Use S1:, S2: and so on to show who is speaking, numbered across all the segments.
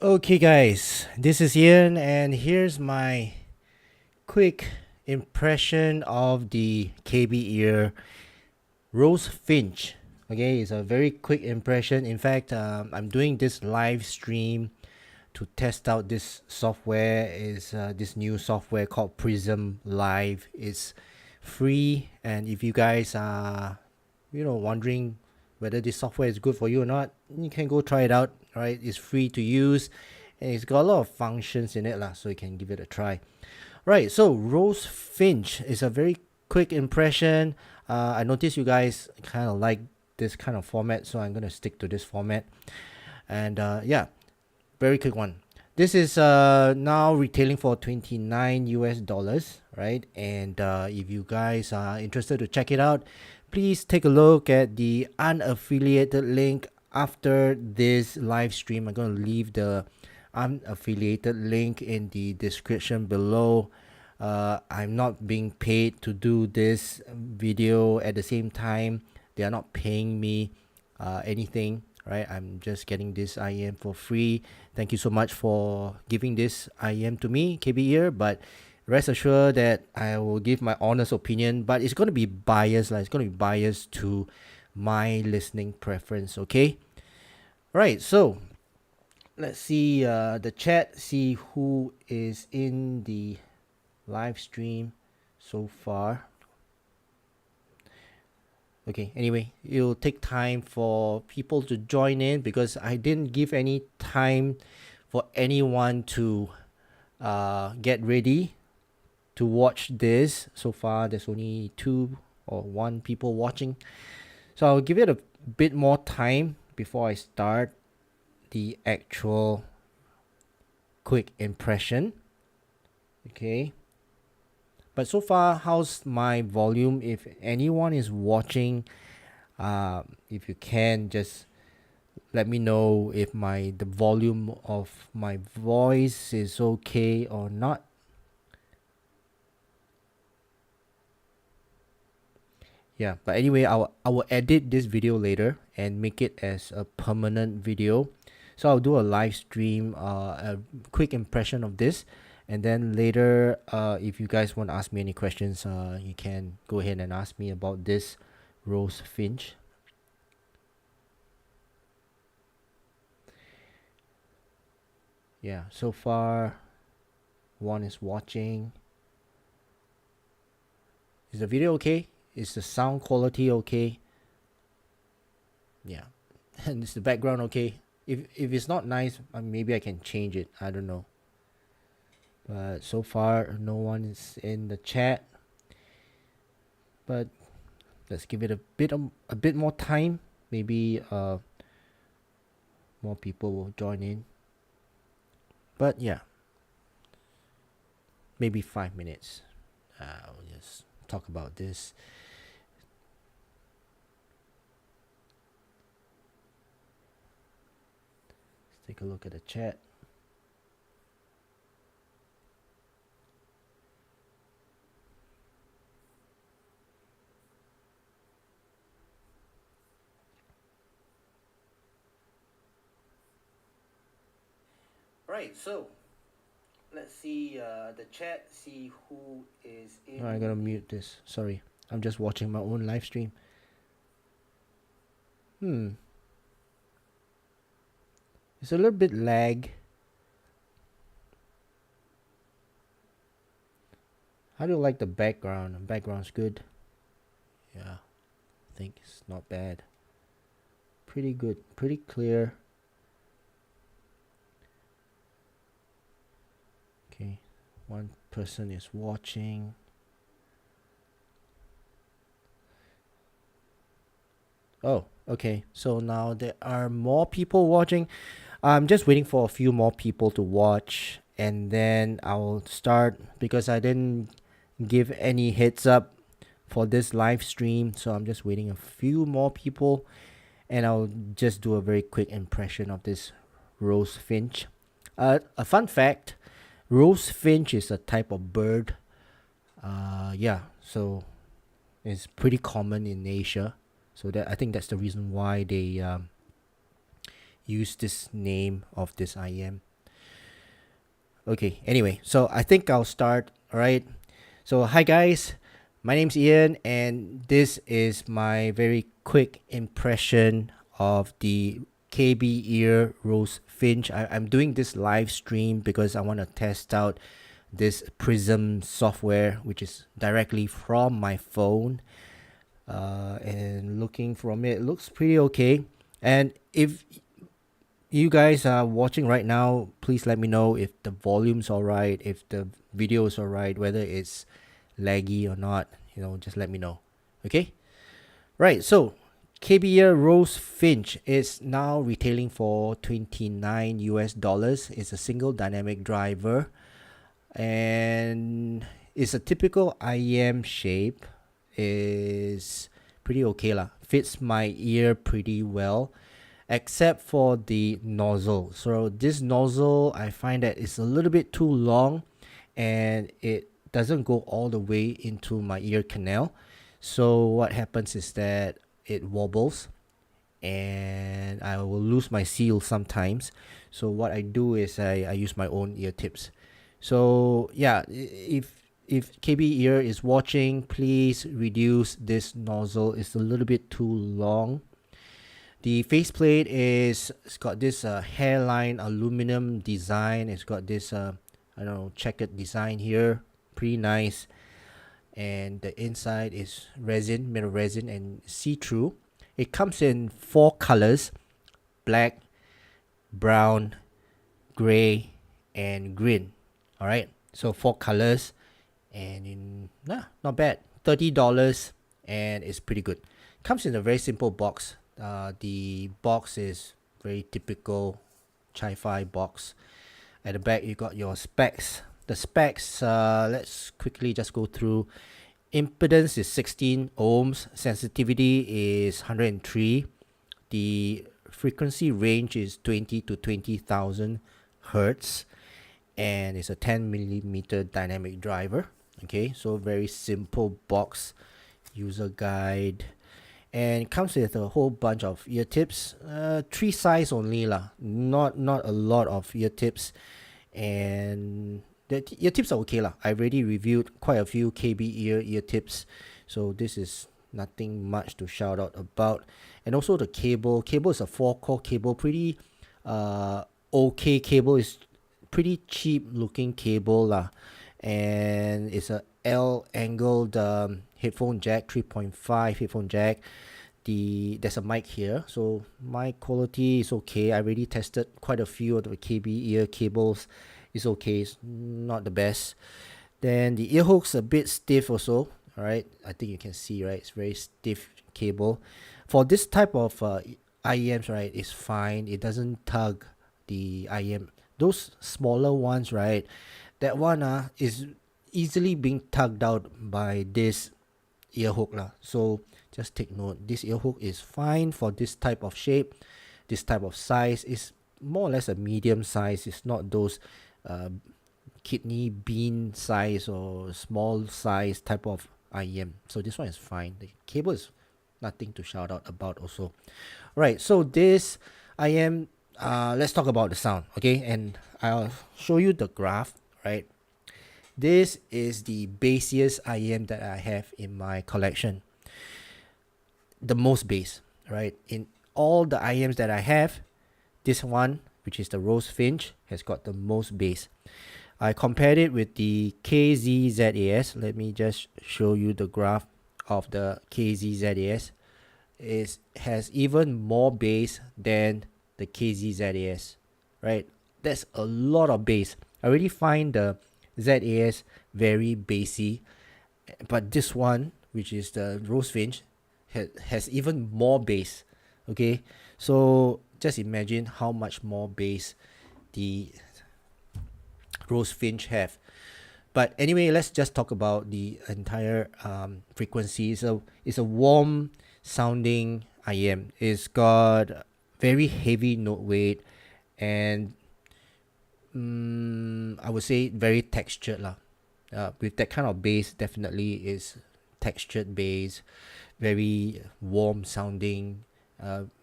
S1: Okay, guys, this is Ian, and here's my quick impression of the Kbear Rosefinch. Okay, it's a very quick impression. In fact, I'm doing this live stream to test out this software. Is this new software called Prism Live? It's free, and if you guys are, wondering whether this software is good for you or not, you can go try it out. Right, it's free to use, and it's got a lot of functions in it lah, so you can give it a try. Right, so Rose Finch is a very quick impression. I noticed you guys kind of like this kind of format, so I'm gonna stick to this format. And yeah, very quick one. This is now retailing for 29 US dollars, right? And if you guys are interested to check it out, please take a look at the unaffiliated link after this live stream. I'm going to leave the unaffiliated link in the description below. I'm not being paid to do this video. At the same time, they are not paying me anything, right? I'm just getting this IM for free. Thank you so much for giving this IM to me, Kbear. But rest assured that I will give my honest opinion, but it's going to be biased. It's going to be biased to my listening preference, okay? Right, so let's see the chat, see who is in the live stream so far. Okay, anyway, it'll take time for people to join in because I didn't give any time for anyone to get ready to watch this. So far there's only 2 or 1 people watching, so I'll give it a bit more time before I start the actual quick impression. Okay, but so far, how's my volume? If anyone is watching, if you can just let me know if the volume of my voice is okay or not. Yeah, but anyway, I will edit this video later and make it as a permanent video. So I'll do a live stream, a quick impression of this, and then later, if you guys want to ask me any questions, you can go ahead and ask me about this Rose Finch. Yeah, so far, 1 is watching. Is the video okay? Is the sound quality okay? Yeah, and is the background okay? If it's not nice, maybe I can change it. I don't know. But so far, no one is in the chat. But let's give it a bit more time. Maybe more people will join in. But yeah, maybe 5 minutes. I'll just talk about this. Let's take a look at the chat. Right, so let's see the chat, see who is in. I'm gonna mute this. Sorry, I'm just watching my own live stream. It's a little bit lag. How do you like the background? The background's good. Yeah, I think it's not bad. Pretty good, pretty clear. Okay, 1 person is watching. Oh, okay. So now there are more people watching. I'm just waiting for a few more people to watch, and then I'll start because I didn't give any heads up for this live stream. So I'm just waiting a few more people, and I'll just do a very quick impression of this Rose Finch. A fun fact, Rose Finch is a type of bird. Yeah, so it's pretty common in Asia. So I think that's the reason why they use this name of this IM. Okay, anyway, so I think I'll start. All right. So, hi guys, my name's Ian, and this is my very quick impression of the Kbear Rosefinch. I'm doing this live stream because I want to test out this Prism software, which is directly from my phone. And looking from it, looks pretty okay. And if you guys are watching right now, please let me know if the volume's alright, if the video is alright, whether it's laggy or not. Just let me know. Okay? Right, so Kbear Rosefinch is now retailing for 29 US dollars. It's a single dynamic driver and it's a typical IM shape. Is pretty okay lah. Fits my ear pretty well except for the nozzle. So this nozzle, I find that it's a little bit too long and it doesn't go all the way into my ear canal. So what happens is that it wobbles and I will lose my seal sometimes. So what I do is I use my own ear tips. So yeah, if KB ear is watching, please reduce this nozzle. It's a little bit too long. The faceplate it's got this hairline aluminum design. It's got this I don't know, checkered design here, pretty nice. And the inside is resin, metal resin, and see-through. It comes in 4 colors: black, brown, gray, and green. All right, so 4 colors, and not bad. $30, and it's pretty good. Comes in a very simple box. The box is very typical Chi-Fi box. At the back, you got your specs. The specs, let's quickly just go through. Impedance is 16 ohms. Sensitivity is 103. The frequency range is 20 to 20,000 hertz. And it's a 10 millimeter dynamic driver. Okay, so very simple box. User guide. And it comes with a whole bunch of ear tips. 3 size only lah. Not a lot of ear tips. And the ear tips are okay lah. I've already reviewed quite a few ear tips, so this is nothing much to shout out about. And also the cable is a 4-core cable, pretty okay cable. Is pretty cheap looking cable lah, and it's a L angled headphone jack, 3.5 headphone jack. There's a mic here, so mic quality is okay. I already tested quite a few of the ear cables. It's okay, it's not the best. Then the ear hook's a bit stiff also. All right, I think you can see, right? It's very stiff cable. For this type of IEMs, right, it's fine. It doesn't tug the IEM. Those smaller ones, right, that one is easily being tugged out by this ear hook lah. So just take note, this ear hook is fine for this type of shape, this type of size. Is more or less a medium size. It's not those kidney bean size or small size type of IEM. So this one is fine. The cable is nothing to shout out about also. Right, so this IEM, let's talk about the sound, okay? And I'll show you the graph, right? This is the bassiest IEM that I have in my collection. The most bass, right? In all the IEMs that I have, this one, which is the Rosefinch, has got the most bass. I compared it with the KZZAS. Let me just show you the graph of the KZZAS. It has even more bass than the KZZAS, right? That's a lot of bass. I already find the ZAS very bassy, but this one, which is the Rosefinch, has even more bass. Okay, so just imagine how much more bass the Rosefinch have. But anyway, let's just talk about the entire frequency. So it's a warm sounding IM. It's got very heavy note weight, and I would say very textured lah. With that kind of bass, definitely is textured bass, very warm sounding,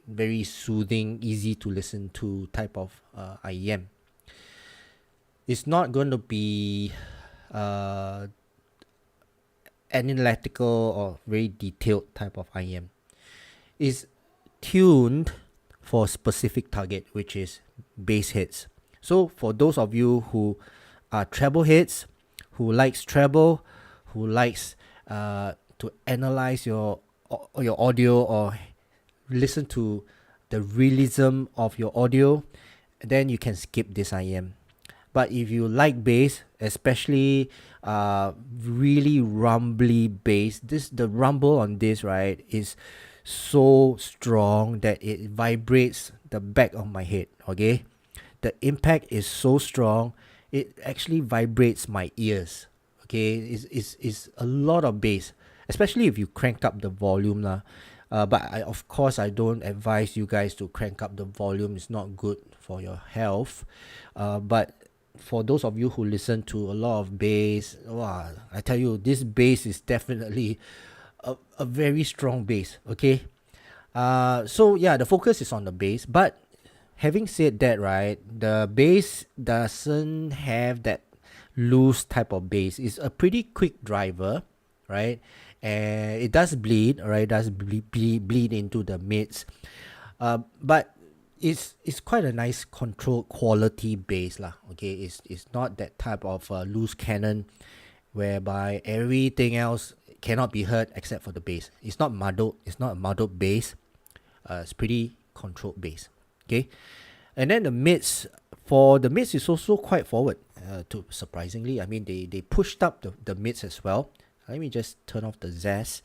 S1: very soothing, easy to listen to type of IEM. It's not going to be uh, analytical or very detailed type of IM. It's tuned for a specific target, which is bass hits. So for those of you who are treble hits, who likes treble, who likes to analyze your audio or listen to the realism of your audio, then you can skip this IM. But if you like bass, especially really rumbly bass, the rumble on this, right, is so strong that it vibrates the back of my head. Okay, the impact is so strong, it actually vibrates my ears. Okay, it's a lot of bass, especially if you crank up the volume lah. But of course, I don't advise you guys to crank up the volume. It's not good for your health. But for those of you who listen to a lot of bass, wow, I tell you, this bass is definitely a very strong bass. Okay. So yeah, the focus is on the bass. But having said that, right, the bass doesn't have that loose type of bass. It's a pretty quick driver, right? And it does bleed, right? It does bleed into the mids. But it's quite a nice controlled quality bass lah. Okay, it's not that type of loose cannon whereby everything else cannot be heard except for the bass. It's not muddled. It's not a muddled bass. It's pretty controlled bass. Okay, and then the mids. For the mids is also quite forward. To surprisingly, I mean they pushed up the mids as well. Let me just turn off the zest.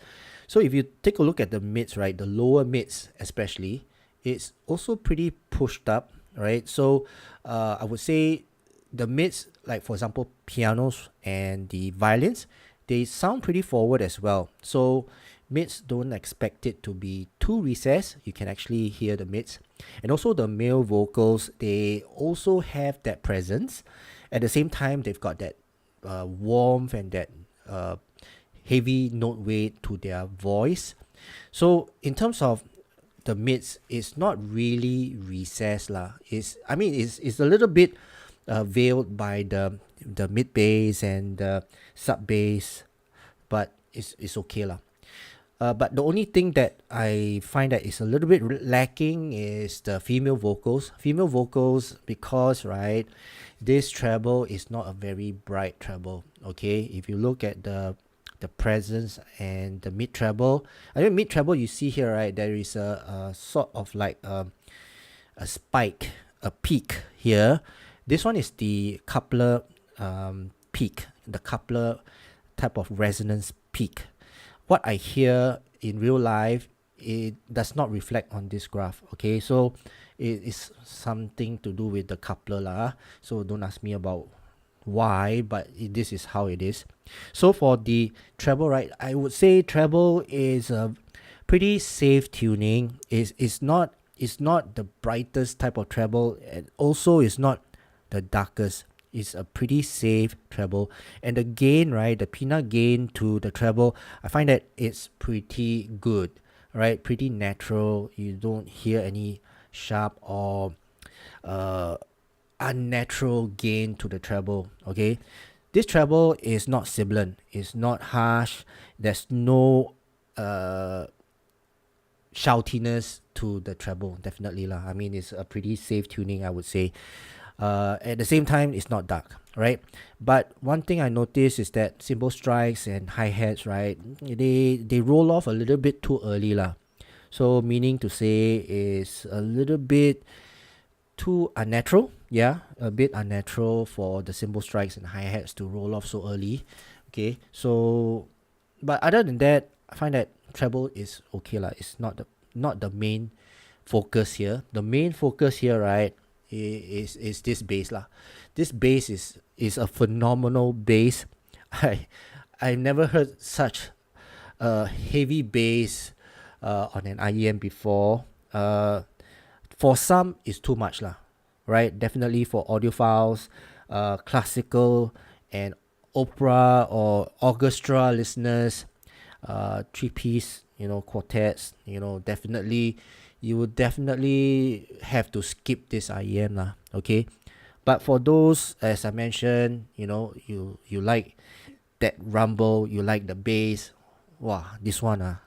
S1: So if you take a look at the mids, right, the lower mids especially, it's also pretty pushed up, right? So I would say the mids, like for example pianos and the violins, they sound pretty forward as well. So mids, don't expect it to be too recessed. You can actually hear the mids. And also the male vocals, they also have that presence. At the same time, they've got that warmth and that heavy note weight to their voice. So in terms of the mids, it's not really recessed lah. It's a little bit veiled by the mid bass and the sub bass, but it's okay lah. But the only thing that I find that is a little bit lacking is the female vocals. Female vocals, because right, this treble is not a very bright treble. Okay, if you look at the presence and the mid treble, I mean mid treble, you see here, right, there is a sort of like a spike, a peak here. This one is the coupler peak, the coupler type of resonance peak. What I hear in real life, it does not reflect on this graph. Okay, so it is something to do with the coupler lah. So don't ask me about why, but this is how it is. So for the treble, right, I would say treble is a pretty safe tuning. It's not the brightest type of treble, and also it's not the darkest. It's a pretty safe treble, and the gain, right, the peanut gain to the treble, I find that it's pretty good, right, pretty natural. You don't hear any sharp or unnatural gain to the treble. Okay, this treble is not sibilant, it's not harsh, there's no shoutiness to the treble, definitely lah. I mean, it's a pretty safe tuning, I would say. At the same time, it's not dark, right? But one thing I noticed is that cymbal strikes and hi-hats, right, they roll off a little bit too early lah. So meaning to say is a little bit too unnatural. Yeah, a bit unnatural for the cymbal strikes and hi-hats to roll off so early. Okay, so but other than that, I find that treble is okay lah. It's not the main focus here. The main focus here, right, is this bass lah. This bass is a phenomenal bass. I've never heard such a heavy bass on an IEM before. For some, it's too much lah, right? Definitely for audiophiles, classical and opera or orchestra listeners, three-piece, quartets, definitely, you would definitely have to skip this IEM lah, okay? But for those, as I mentioned, you like that rumble, you like the bass. Wow, this one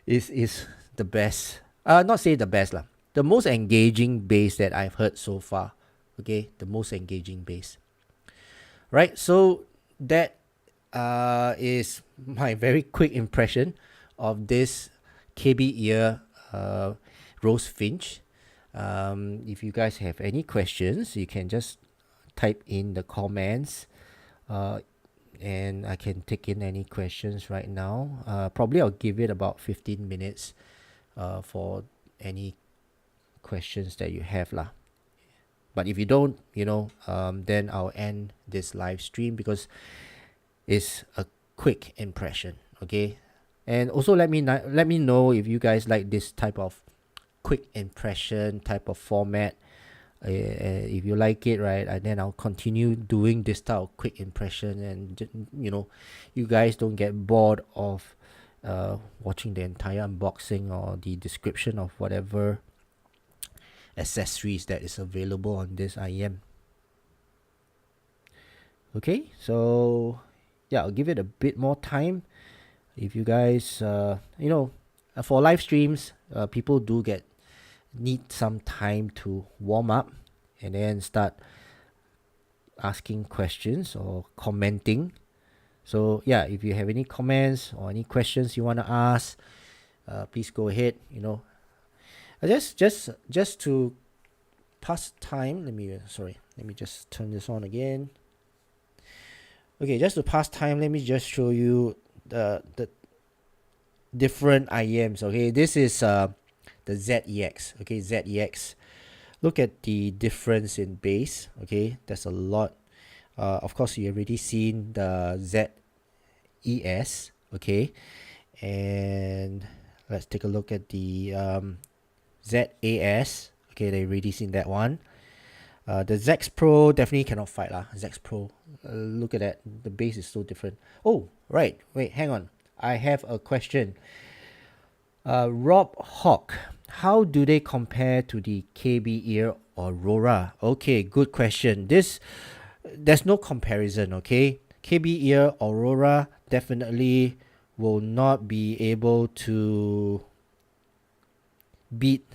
S1: is the best. Not say the best lah. The most engaging bass that I've heard so far. Okay, the most engaging bass. Right. So that is my very quick impression of this Kbear Rosefinch. If you guys have any questions, you can just type in the comments, and I can take in any questions right now. Probably I'll give it about 15 minutes for any questions that you have lah. But if you don't, then I'll end this live stream because it's a quick impression. Okay, and also let me know if you guys like this type of quick impression type of format. If you like it, right, and then I'll continue doing this type of quick impression, and you guys don't get bored of watching the entire unboxing or the description of whatever accessories that is available on this IM. Okay, so yeah, I'll give it a bit more time. If you guys for live streams, people do need some time to warm up and then start asking questions or commenting. So yeah, if you have any comments or any questions you want to ask, please go ahead. Just to pass time, let me just turn this on again. Okay, just to pass time, let me just show you the different IMs. Okay, this is the ZEX. Okay, ZEX. Look at the difference in bass. Okay, there's a lot. Of course, you already seen the ZES. Okay, and let's take a look at the ZAS. Okay, they already seen that one. The Zex Pro definitely cannot fight lah. Zex Pro. Look at that. The bass is so different. Oh, right. Wait, hang on. I have a question. Rob Hawk, how do they compare to the Kbear Aurora? Okay, good question. There's no comparison, okay? Kbear Aurora definitely will not be able to beat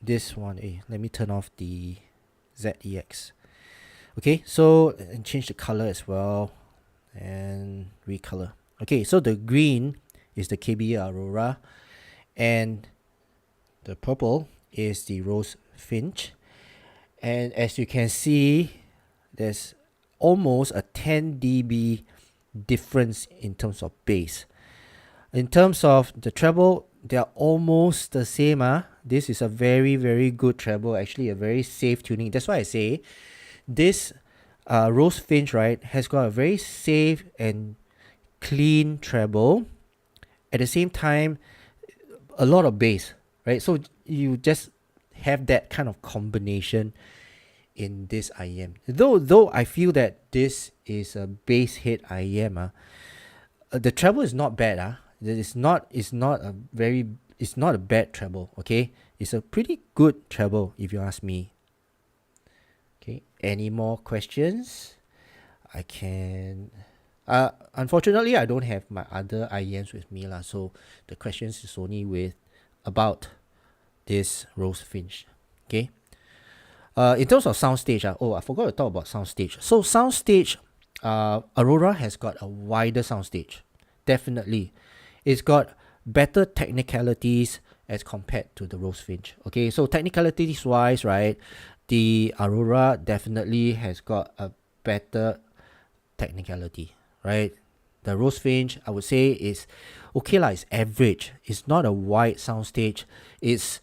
S1: this one. Let me turn off the ZEX. Okay, so and change the color as well and recolor. Okay, so the green is the Kbear Aurora and the purple is the Rosefinch. And as you can see, there's almost a 10 dB difference in terms of bass. In terms of the treble, they are almost the same. This is a very, very good treble, actually a very safe tuning. That's why I say this Rosefinch, right, has got a very safe and clean treble. At the same time, a lot of bass, right? So you just have that kind of combination in this IM. Though I feel that this is a bass hit IM. The treble is not bad. It's not a bad treble. Okay, it's a pretty good treble if you ask me. Okay, any more questions? I can. Unfortunately, I don't have my other IMs with me lah. So the questions is only about this Rosefinch. Okay. In terms of soundstage, I forgot to talk about soundstage. So soundstage, Aurora has got a wider soundstage. Definitely, it's got better technicalities as compared to the Rosefinch. Okay, so technicalities wise, right, the Aurora definitely has got a better technicality, right? The Rosefinch, I would say, is okay lah. It's average. It's not a wide soundstage. It's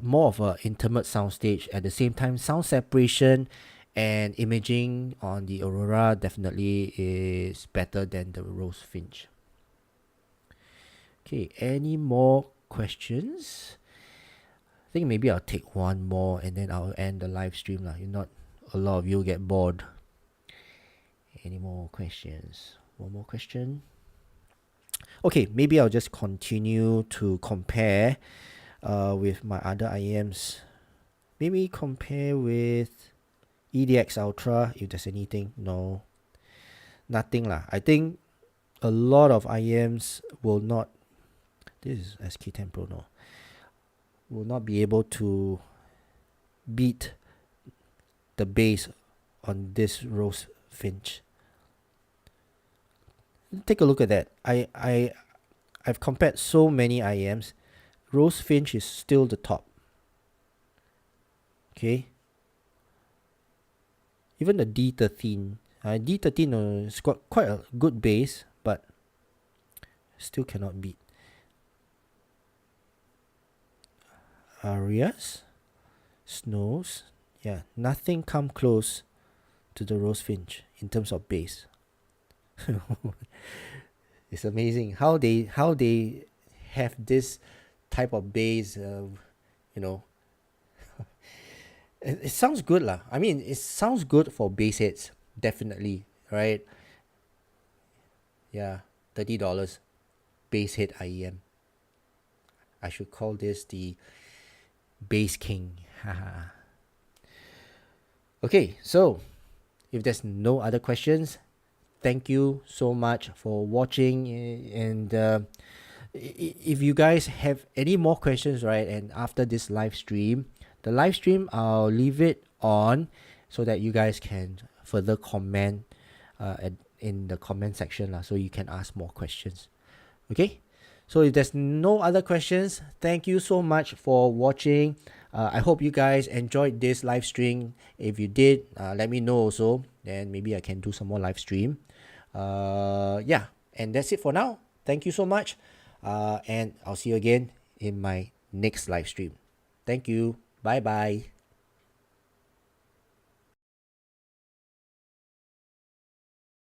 S1: more of an intimate soundstage. At the same time, sound separation and imaging on the Aurora definitely is better than the Rosefinch. Okay, any more questions? I think maybe I'll take one more and then I'll end the live stream lah. If not, a lot of you get bored. Any more questions? One more question. Okay, maybe I'll just continue to compare with my other IMs. Maybe compare with EDX Ultra if there's anything. No, nothing lah. I think a lot of IEMs will not. This is SK10 Pro, no, will not be able to beat the base on this Rosefinch. Take a look at that. I've compared so many IEMs. Rosefinch is still the top. Okay. Even the D13. D13 is quite a good base, but still cannot beat. Arias, Snows, yeah, nothing come close to the Rosefinch in terms of base. It's amazing how they have this type of base. You know, it sounds good lah. I mean, it sounds good for base heads, definitely, right? Yeah, $30 base head IEM. I should call this the base king. Okay, so if there's no other questions, thank you so much for watching. And if you guys have any more questions, right, and after this live stream, the live stream, I'll leave it on so that you guys can further comment in the comment section so you can ask more questions. Okay, so if there's no other questions, thank you so much for watching. I hope you guys enjoyed this live stream. If you did, let me know also, then maybe I can do some more live stream. Yeah, and that's it for now. Thank you so much, and I'll see you again in my next live stream. Thank you. Bye bye.